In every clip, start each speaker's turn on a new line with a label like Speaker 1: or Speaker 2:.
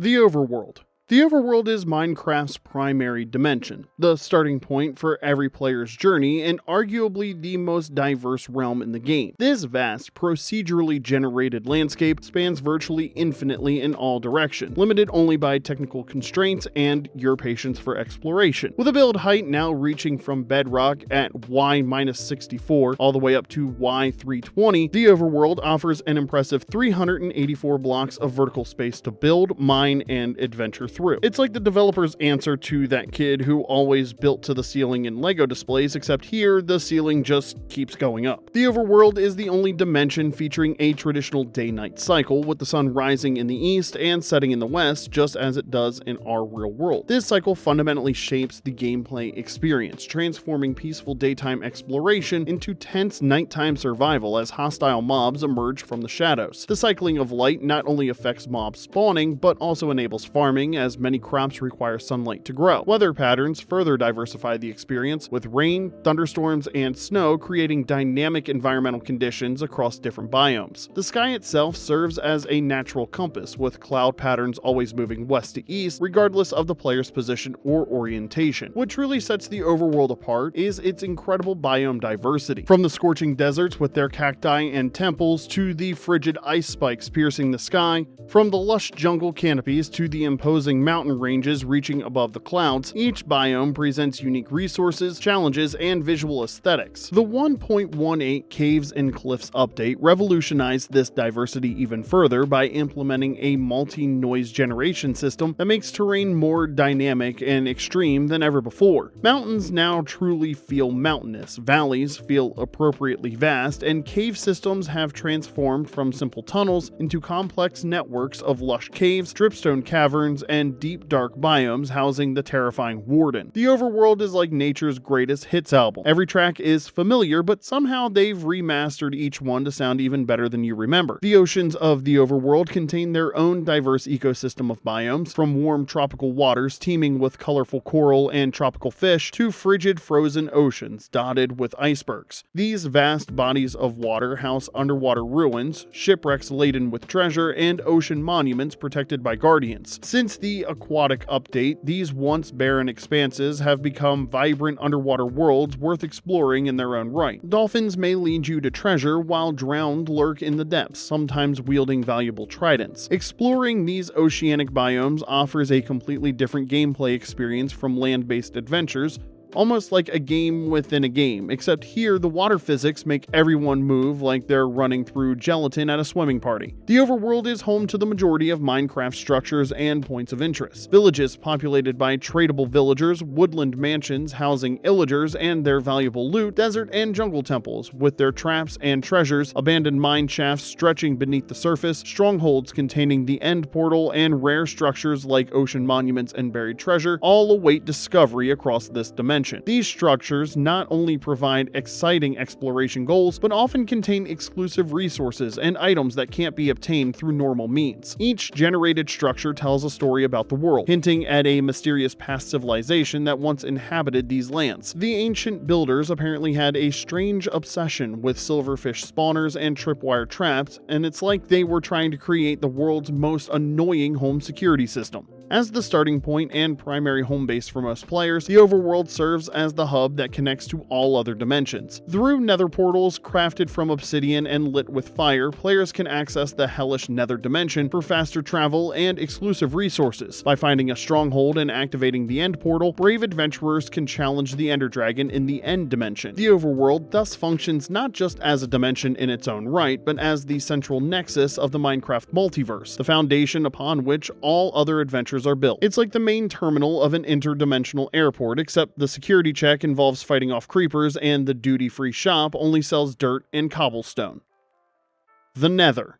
Speaker 1: The Overworld. The Overworld is Minecraft's primary dimension, the starting point for every player's journey, and arguably the most diverse realm in the game. This vast, procedurally generated landscape spans virtually infinitely in all directions, limited only by technical constraints and your patience for exploration. With a build height now reaching from bedrock at Y-64 all the way up to Y320, the Overworld offers an impressive 384 blocks of vertical space to build, mine, and adventure through. It's like the developer's answer to that kid who always built to the ceiling in LEGO displays, except here the ceiling just keeps going up. The Overworld is the only dimension featuring a traditional day-night cycle, with the sun rising in the east and setting in the west, just as it does in our real world. This cycle fundamentally shapes the gameplay experience, transforming peaceful daytime exploration into tense nighttime survival as hostile mobs emerge from the shadows. The cycling of light not only affects mob spawning, but also enables farming, as many crops require sunlight to grow. Weather patterns further diversify the experience, with rain, thunderstorms, and snow creating dynamic environmental conditions across different biomes. The sky itself serves as a natural compass, with cloud patterns always moving west to east, regardless of the player's position or orientation. What truly sets the Overworld apart is its incredible biome diversity. From the scorching deserts with their cacti and temples, to the frigid ice spikes piercing the sky, from the lush jungle canopies to the imposing mountain ranges reaching above the clouds, each biome presents unique resources, challenges, and visual aesthetics. The 1.18 Caves and Cliffs update revolutionized this diversity even further by implementing a multi-noise generation system that makes terrain more dynamic and extreme than ever before. Mountains now truly feel mountainous, valleys feel appropriately vast, and cave systems have transformed from simple tunnels into complex networks of lush caves, dripstone caverns, and deep dark biomes housing the terrifying Warden. The Overworld is like nature's greatest hits album. Every track is familiar, but somehow they've remastered each one to sound even better than you remember. The oceans of the Overworld contain their own diverse ecosystem of biomes, from warm tropical waters teeming with colorful coral and tropical fish to frigid frozen oceans dotted with icebergs. These vast bodies of water house underwater ruins, shipwrecks laden with treasure, and ocean monuments protected by guardians. Since the aquatic update, these once barren expanses have become vibrant underwater worlds worth exploring in their own right. Dolphins may lead you to treasure, while drowned lurk in the depths, sometimes wielding valuable tridents. Exploring these oceanic biomes offers a completely different gameplay experience from land-based adventures, almost like a game within a game, except here the water physics make everyone move like they're running through gelatin at a swimming party. The Overworld is home to the majority of Minecraft structures and points of interest. Villages populated by tradable villagers, woodland mansions housing illagers and their valuable loot, desert and jungle temples with their traps and treasures, abandoned mine shafts stretching beneath the surface, strongholds containing the end portal, and rare structures like ocean monuments and buried treasure all await discovery across this dimension. These structures not only provide exciting exploration goals, but often contain exclusive resources and items that can't be obtained through normal means. Each generated structure tells a story about the world, hinting at a mysterious past civilization that once inhabited these lands. The ancient builders apparently had a strange obsession with silverfish spawners and tripwire traps, and it's like they were trying to create the world's most annoying home security system. As the starting point and primary home base for most players, the Overworld serves as the hub that connects to all other dimensions. Through nether portals crafted from obsidian and lit with fire, players can access the hellish nether dimension for faster travel and exclusive resources. By finding a stronghold and activating the end portal, brave adventurers can challenge the Ender Dragon in the end dimension. The Overworld thus functions not just as a dimension in its own right, but as the central nexus of the Minecraft multiverse, the foundation upon which all other adventures are built. It's like the main terminal of an interdimensional airport, except the security check involves fighting off creepers and the duty-free shop only sells dirt and cobblestone. The Nether.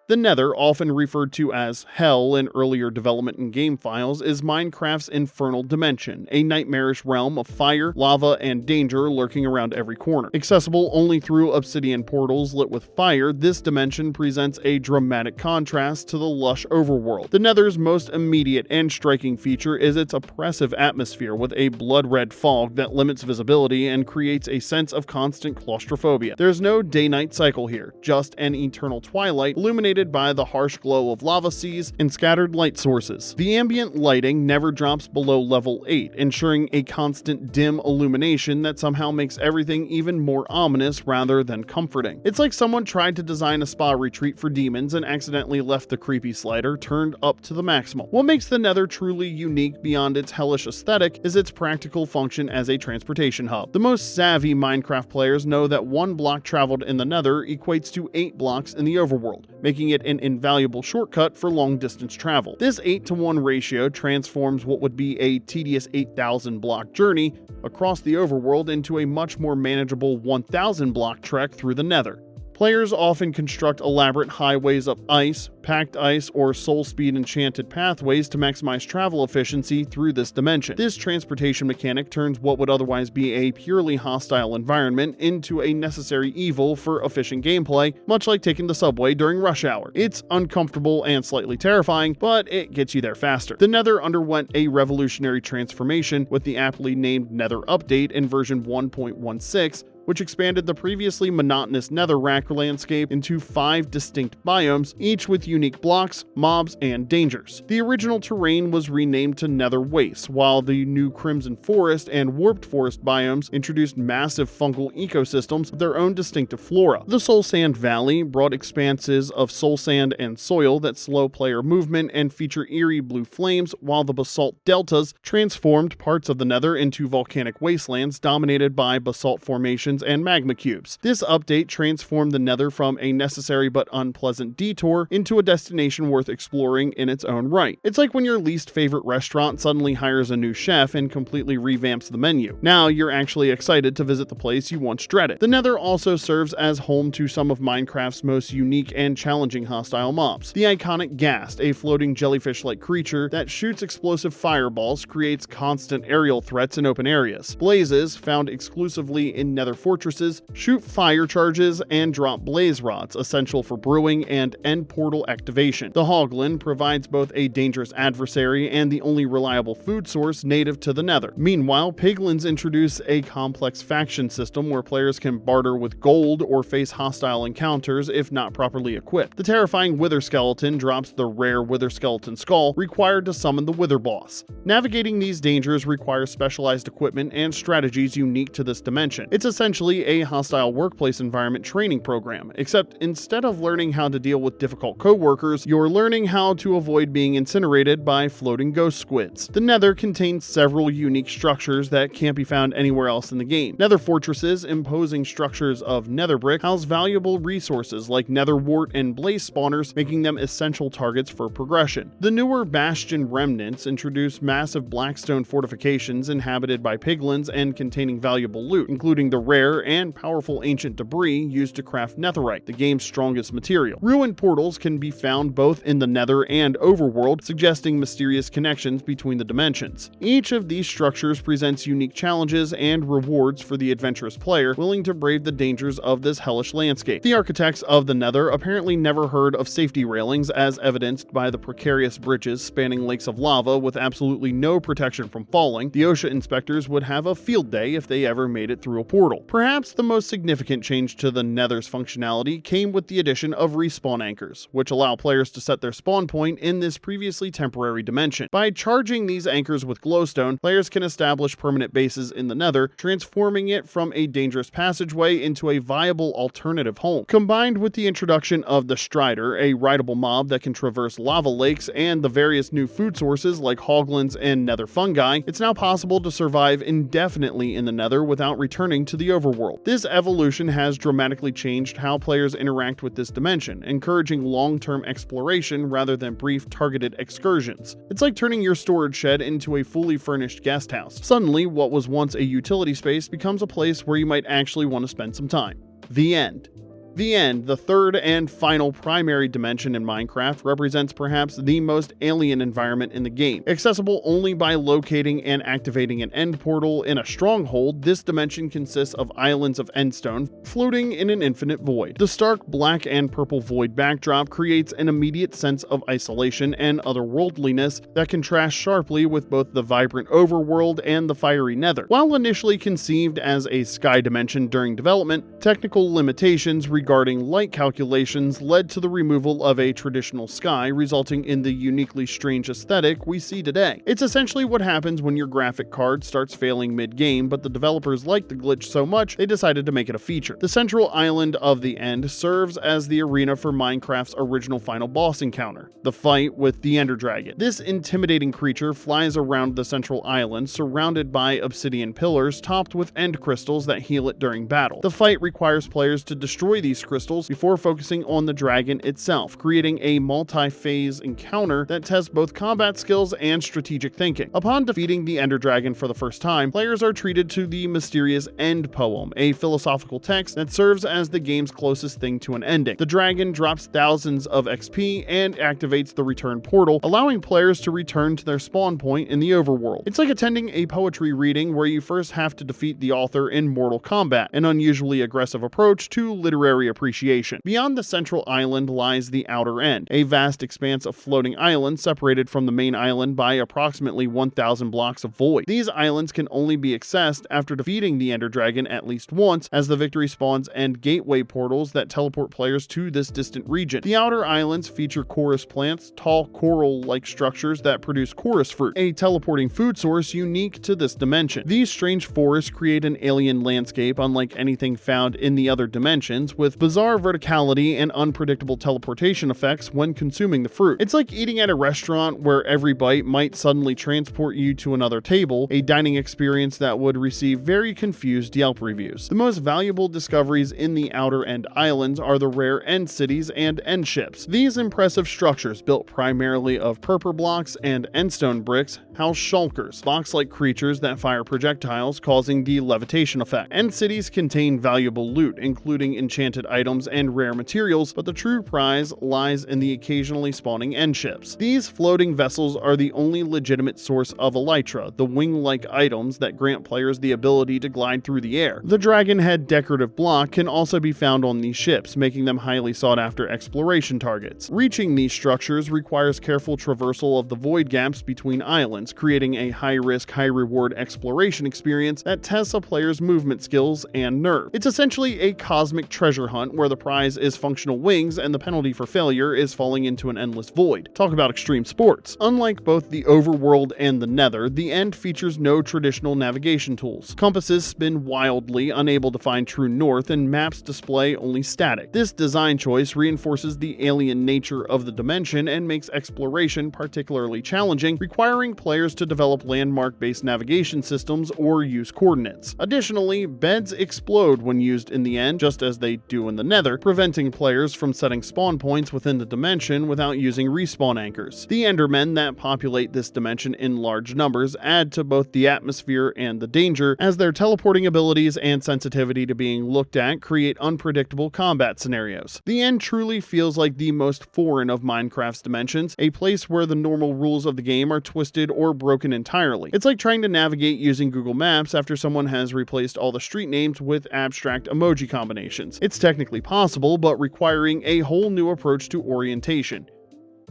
Speaker 1: The Nether, often referred to as Hell in earlier development and game files, is Minecraft's infernal dimension, a nightmarish realm of fire, lava, and danger lurking around every corner. Accessible only through obsidian portals lit with fire, this dimension presents a dramatic contrast to the lush Overworld. The Nether's most immediate and striking feature is its oppressive atmosphere, with a blood-red fog that limits visibility and creates a sense of constant claustrophobia. There's no day-night cycle here, just an eternal twilight illuminated illuminated by the harsh glow of lava seas and scattered light sources. The ambient lighting never drops below level 8, ensuring a constant dim illumination that somehow makes everything even more ominous rather than comforting. It's like someone tried to design a spa retreat for demons and accidentally left the creepy slider turned up to the maximum. What makes the Nether truly unique beyond its hellish aesthetic is its practical function as a transportation hub. The most savvy Minecraft players know that 1 block traveled in the Nether equates to 8 blocks in the Overworld, making it an invaluable shortcut for long-distance travel. This 8-to-1 ratio transforms what would be a tedious 8,000 block journey across the Overworld into a much more manageable 1,000 block trek through the Nether. Players often construct elaborate highways of ice, packed ice, or soul speed enchanted pathways to maximize travel efficiency through this dimension. This transportation mechanic turns what would otherwise be a purely hostile environment into a necessary evil for efficient gameplay, much like taking the subway during rush hour. It's uncomfortable and slightly terrifying, but it gets you there faster. The Nether underwent a revolutionary transformation with the aptly named Nether Update in version 1.16, which expanded the previously monotonous netherrack landscape into 5 distinct biomes, each with unique blocks, mobs, and dangers. The original terrain was renamed to Nether Wastes, while the new Crimson Forest and Warped Forest biomes introduced massive fungal ecosystems with their own distinctive flora. The Soul Sand Valley brought expanses of soul sand and soil that slow player movement and feature eerie blue flames, while the Basalt Deltas transformed parts of the Nether into volcanic wastelands dominated by basalt formations and magma cubes. This update transformed the Nether from a necessary but unpleasant detour into a destination worth exploring in its own right. It's like when your least favorite restaurant suddenly hires a new chef and completely revamps the menu. Now you're actually excited to visit the place you once dreaded. The Nether also serves as home to some of Minecraft's most unique and challenging hostile mobs. The iconic Ghast, a floating jellyfish-like creature that shoots explosive fireballs, creates constant aerial threats in open areas. Blazes, found exclusively in Nether fortresses, shoot fire charges and drop blaze rods, essential for brewing and end portal activation. The Hoglin provides both a dangerous adversary and the only reliable food source native to the Nether. Meanwhile, Piglins introduce a complex faction system where players can barter with gold or face hostile encounters if not properly equipped. The terrifying Wither Skeleton drops the rare Wither Skeleton skull required to summon the Wither boss. Navigating these dangers requires specialized equipment and strategies unique to this dimension. It's essentially a hostile workplace environment training program, except instead of learning how to deal with difficult co-workers, you're learning how to avoid being incinerated by floating ghost squids. The Nether contains several unique structures that can't be found anywhere else in the game. Nether fortresses, imposing structures of nether brick, house valuable resources like nether wart and blaze spawners, making them essential targets for progression. The newer bastion remnants introduce massive blackstone fortifications inhabited by piglins and containing valuable loot, including the rare and powerful ancient debris used to craft netherite, the game's strongest material. Ruined portals can be found both in the Nether and Overworld, suggesting mysterious connections between the dimensions. Each of these structures presents unique challenges and rewards for the adventurous player willing to brave the dangers of this hellish landscape. The architects of the Nether apparently never heard of safety railings, as evidenced by the precarious bridges spanning lakes of lava with absolutely no protection from falling. The OSHA inspectors would have a field day if they ever made it through a portal. Perhaps the most significant change to the Nether's functionality came with the addition of respawn anchors, which allow players to set their spawn point in this previously temporary dimension. By charging these anchors with glowstone, players can establish permanent bases in the Nether, transforming it from a dangerous passageway into a viable alternative home. Combined with the introduction of the Strider, a rideable mob that can traverse lava lakes, and the various new food sources like hoglins and nether fungi, it's now possible to survive indefinitely in the Nether without returning to the Overworld. This evolution has dramatically changed how players interact with this dimension, encouraging long-term exploration rather than brief targeted excursions. It's like turning your storage shed into a fully furnished guest house. Suddenly, what was once a utility space becomes a place where you might actually want to spend some time. The end. The End, the third and final primary dimension in Minecraft, represents perhaps the most alien environment in the game. Accessible only by locating and activating an end portal in a stronghold, this dimension consists of islands of endstone floating in an infinite void. The stark black and purple void backdrop creates an immediate sense of isolation and otherworldliness that contrasts sharply with both the vibrant Overworld and the fiery Nether. While initially conceived as a sky dimension during development, technical limitations regarding light calculations led to the removal of a traditional sky, resulting in the uniquely strange aesthetic we see today. It's essentially what happens when your graphic card starts failing mid-game, but the developers liked the glitch so much they decided to make it a feature. The central island of the end serves as the arena for Minecraft's original final boss encounter, the fight with the Ender Dragon. This intimidating creature flies around the central island, surrounded by obsidian pillars topped with end crystals that heal it during battle. The fight requires players to destroy these crystals before focusing on the dragon itself, creating a multi-phase encounter that tests both combat skills and strategic thinking. Upon defeating the Ender Dragon for the first time, players are treated to the mysterious End Poem, a philosophical text that serves as the game's closest thing to an ending. The dragon drops thousands of XP and activates the return portal, allowing players to return to their spawn point in the overworld. It's like attending a poetry reading where you first have to defeat the author in Mortal Kombat, an unusually aggressive approach to literary appreciation. Beyond the central island lies the outer end, a vast expanse of floating islands separated from the main island by approximately 1,000 blocks of void. These islands can only be accessed after defeating the Ender Dragon at least once, as the victory spawns end gateway portals that teleport players to this distant region. The outer islands feature chorus plants, tall coral-like structures that produce chorus fruit, a teleporting food source unique to this dimension. These strange forests create an alien landscape unlike anything found in the other dimensions, with bizarre verticality and unpredictable teleportation effects when consuming the fruit. It's like eating at a restaurant where every bite might suddenly transport you to another table, a dining experience that would receive very confused Yelp reviews. The most valuable discoveries in the outer end islands are the rare end cities and end ships. These impressive structures, built primarily of purple blocks and endstone bricks, house shulkers, box-like creatures that fire projectiles, causing the levitation effect. End cities contain valuable loot, including enchanted items and rare materials, but the true prize lies in the occasionally spawning end ships. These floating vessels are the only legitimate source of elytra, the wing-like items that grant players the ability to glide through the air. The dragon head decorative block can also be found on these ships, making them highly sought-after exploration targets. Reaching these structures requires careful traversal of the void gaps between islands, creating a high-risk, high-reward exploration experience that tests a player's movement skills and nerve. It's essentially a cosmic treasure hunt where the prize is functional wings and the penalty for failure is falling into an endless void. Talk about extreme sports. Unlike both the Overworld and the Nether, the End features no traditional navigation tools. Compasses spin wildly, unable to find true north, and maps display only static. This design choice reinforces the alien nature of the dimension and makes exploration particularly challenging, requiring players to develop landmark-based navigation systems or use coordinates. Additionally, beds explode when used in the End, just as they do in the Nether, preventing players from setting spawn points within the dimension without using respawn anchors. The Endermen that populate this dimension in large numbers add to both the atmosphere and the danger, as their teleporting abilities and sensitivity to being looked at create unpredictable combat scenarios. The End truly feels like the most foreign of Minecraft's dimensions, a place where the normal rules of the game are twisted or broken entirely. It's like trying to navigate using Google Maps after someone has replaced all the street names with abstract emoji combinations. It's technically possible, but requiring a whole new approach to orientation.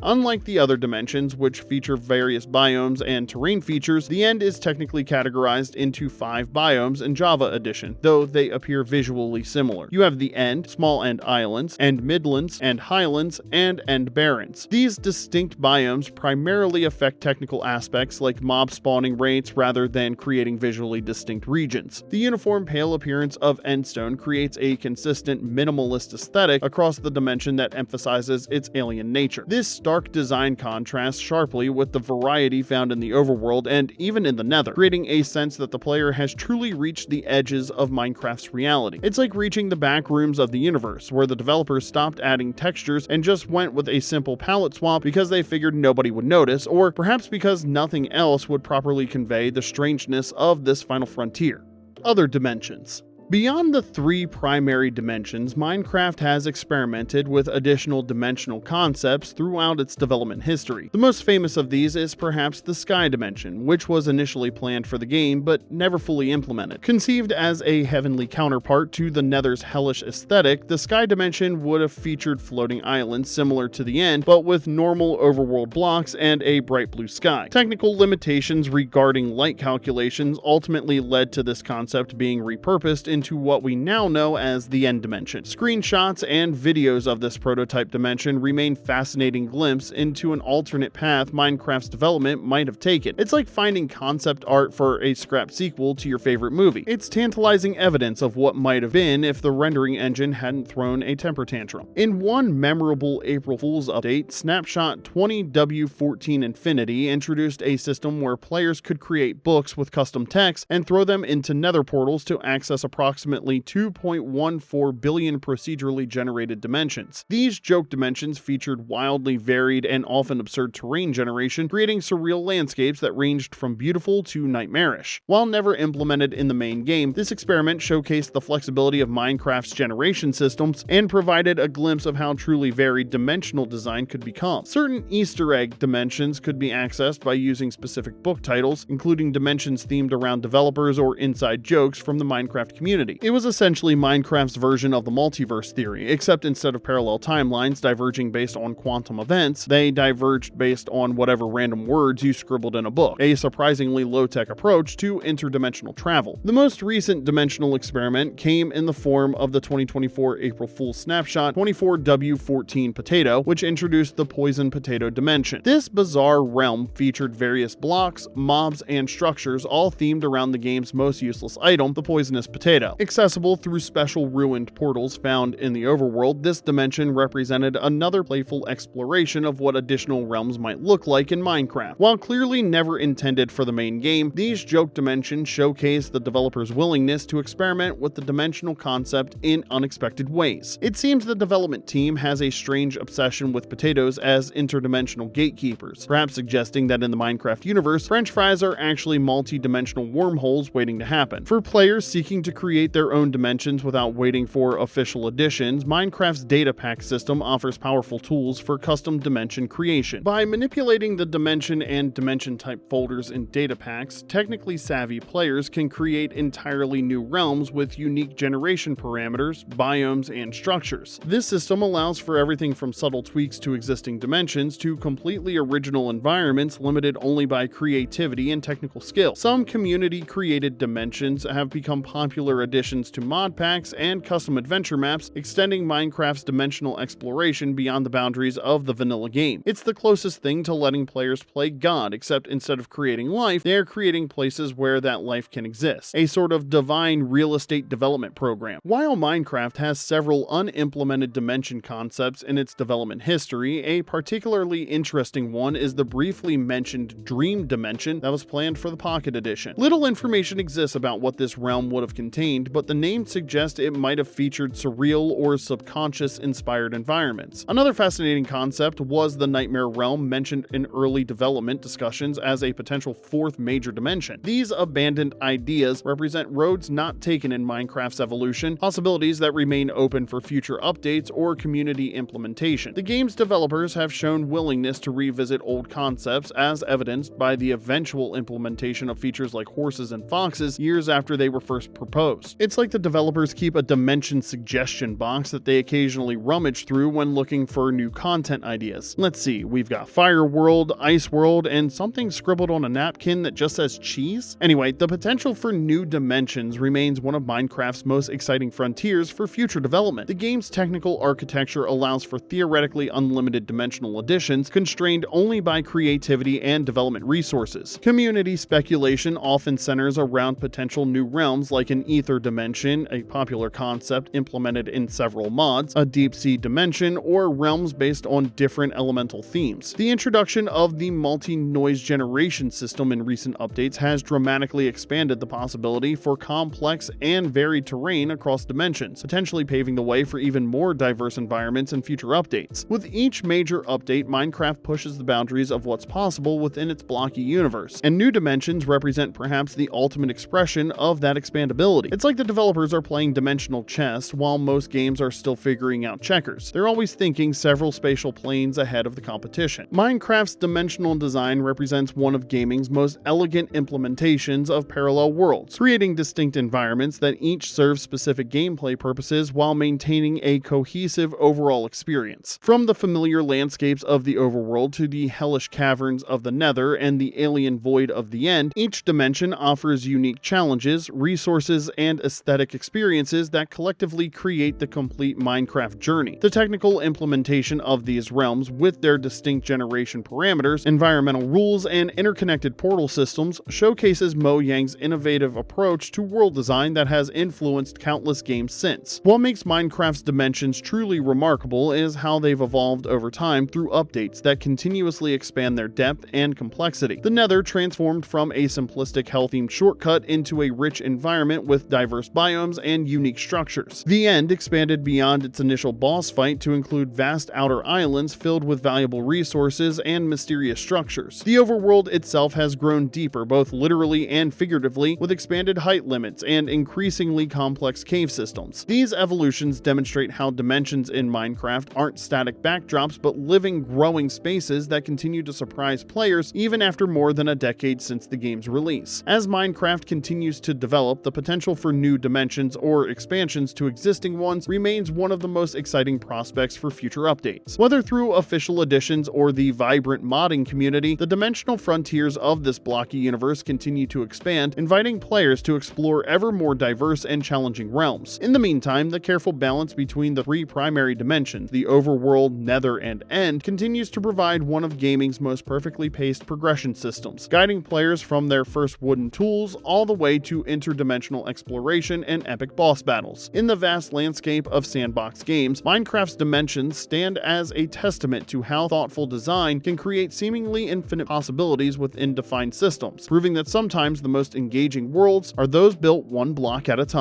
Speaker 1: Unlike the other dimensions, which feature various biomes and terrain features, the End is technically categorized into 5 biomes in Java Edition, though they appear visually similar. You have the End, Small End Islands, End Midlands, End Highlands, and End Barrens. These distinct biomes primarily affect technical aspects like mob spawning rates rather than creating visually distinct regions. The uniform pale appearance of Endstone creates a consistent minimalist aesthetic across the dimension that emphasizes its alien nature. This stark design contrasts sharply with the variety found in the Overworld and even in the Nether, creating a sense that the player has truly reached the edges of Minecraft's reality. It's like reaching the back rooms of the universe, where the developers stopped adding textures and just went with a simple palette swap because they figured nobody would notice, or perhaps because nothing else would properly convey the strangeness of this final frontier. Other dimensions. Beyond the 3 primary dimensions, Minecraft has experimented with additional dimensional concepts throughout its development history. The most famous of these is perhaps the Sky Dimension, which was initially planned for the game but never fully implemented. Conceived as a heavenly counterpart to the Nether's hellish aesthetic, the Sky Dimension would have featured floating islands similar to the End, but with normal overworld blocks and a bright blue sky. Technical limitations regarding light calculations ultimately led to this concept being repurposed into what we now know as the End Dimension. Screenshots and videos of this prototype dimension remain fascinating glimpse into an alternate path Minecraft's development might have taken. It's like finding concept art for a scrap sequel to your favorite movie. It's tantalizing evidence of what might have been if the rendering engine hadn't thrown a temper tantrum. In one memorable April Fool's update, Snapshot 20W14 Infinity introduced a system where players could create books with custom text and throw them into Nether portals to access approximately 2.14 billion procedurally generated dimensions. These joke dimensions featured wildly varied and often absurd terrain generation, creating surreal landscapes that ranged from beautiful to nightmarish. While never implemented in the main game, this experiment showcased the flexibility of Minecraft's generation systems and provided a glimpse of how truly varied dimensional design could become. Certain Easter egg dimensions could be accessed by using specific book titles, including dimensions themed around developers or inside jokes from the Minecraft community. It was essentially Minecraft's version of the multiverse theory, except instead of parallel timelines diverging based on quantum events, they diverged based on whatever random words you scribbled in a book, a surprisingly low-tech approach to interdimensional travel. The most recent dimensional experiment came in the form of the 2024 April Fool's Snapshot 24W14 Potato, which introduced the Poison Potato dimension. This bizarre realm featured various blocks, mobs, and structures all themed around the game's most useless item, the poisonous potato. Accessible through special ruined portals found in the Overworld, this dimension represented another playful exploration of what additional realms might look like in Minecraft. While clearly never intended for the main game, these joke dimensions showcase the developer's willingness to experiment with the dimensional concept in unexpected ways. It seems the development team has a strange obsession with potatoes as interdimensional gatekeepers, perhaps suggesting that in the Minecraft universe, French fries are actually multi-dimensional wormholes waiting to happen. For players seeking to create their own dimensions without waiting for official additions, Minecraft's data pack system offers powerful tools for custom dimension creation. By manipulating the dimension and dimension type folders in data packs, technically savvy players can create entirely new realms with unique generation parameters, biomes, and structures. This system allows for everything from subtle tweaks to existing dimensions to completely original environments limited only by creativity and technical skill. Some community-created dimensions have become popular additions to mod packs and custom adventure maps, extending Minecraft's dimensional exploration beyond the boundaries of the vanilla game. It's the closest thing to letting players play God, except instead of creating life, they are creating places where that life can exist. A sort of divine real estate development program. While Minecraft has several unimplemented dimension concepts in its development history, a particularly interesting one is the briefly mentioned Dream Dimension that was planned for the Pocket Edition. Little information exists about what this realm would have contained, but the name suggests it might have featured surreal or subconscious-inspired environments. Another fascinating concept was the Nightmare Realm mentioned in early development discussions as a potential fourth major dimension. These abandoned ideas represent roads not taken in Minecraft's evolution, possibilities that remain open for future updates or community implementation. The game's developers have shown willingness to revisit old concepts, as evidenced by the eventual implementation of features like horses and foxes years after they were first proposed. It's like the developers keep a dimension suggestion box that they occasionally rummage through when looking for new content ideas. Let's see, we've got Fire World, Ice World, and something scribbled on a napkin that just says cheese? Anyway, the potential for new dimensions remains one of Minecraft's most exciting frontiers for future development. The game's technical architecture allows for theoretically unlimited dimensional additions, constrained only by creativity and development resources. Community speculation often centers around potential new realms like an ether dimension, a popular concept implemented in several mods, a deep sea dimension, or realms based on different elemental themes. The introduction of the multi-noise generation system in recent updates has dramatically expanded the possibility for complex and varied terrain across dimensions, potentially paving the way for even more diverse environments in future updates. With each major update, Minecraft pushes the boundaries of what's possible within its blocky universe, and new dimensions represent perhaps the ultimate expression of that expandability. It's like the developers are playing dimensional chess while most games are still figuring out checkers. They're always thinking several spatial planes ahead of the competition. Minecraft's dimensional design represents one of gaming's most elegant implementations of parallel worlds, creating distinct environments that each serve specific gameplay purposes while maintaining a cohesive overall experience. From the familiar landscapes of the Overworld to the hellish caverns of the Nether and the alien void of the End, each dimension offers unique challenges, resources, and and aesthetic experiences that collectively create the complete Minecraft journey. The technical implementation of these realms, with their distinct generation parameters, environmental rules, and interconnected portal systems, showcases Mojang's innovative approach to world design that has influenced countless games since. What makes Minecraft's dimensions truly remarkable is how they've evolved over time through updates that continuously expand their depth and complexity. The Nether transformed from a simplistic hell-themed shortcut into a rich environment with diverse biomes and unique structures. The End expanded beyond its initial boss fight to include vast outer islands filled with valuable resources and mysterious structures. The Overworld itself has grown deeper, both literally and figuratively, with expanded height limits and increasingly complex cave systems. These evolutions demonstrate how dimensions in Minecraft aren't static backdrops, but living, growing spaces that continue to surprise players even after more than a decade since the game's release. As Minecraft continues to develop, the potential for new dimensions or expansions to existing ones remains one of the most exciting prospects for future updates. Whether through official editions or the vibrant modding community, the dimensional frontiers of this blocky universe continue to expand, inviting players to explore ever more diverse and challenging realms. In the meantime, the careful balance between the three primary dimensions, the Overworld, Nether, and End, continues to provide one of gaming's most perfectly paced progression systems, guiding players from their first wooden tools all the way to interdimensional exploration and epic boss battles. In the vast landscape of sandbox games, Minecraft's dimensions stand as a testament to how thoughtful design can create seemingly infinite possibilities within defined systems, proving that sometimes the most engaging worlds are those built one block at a time.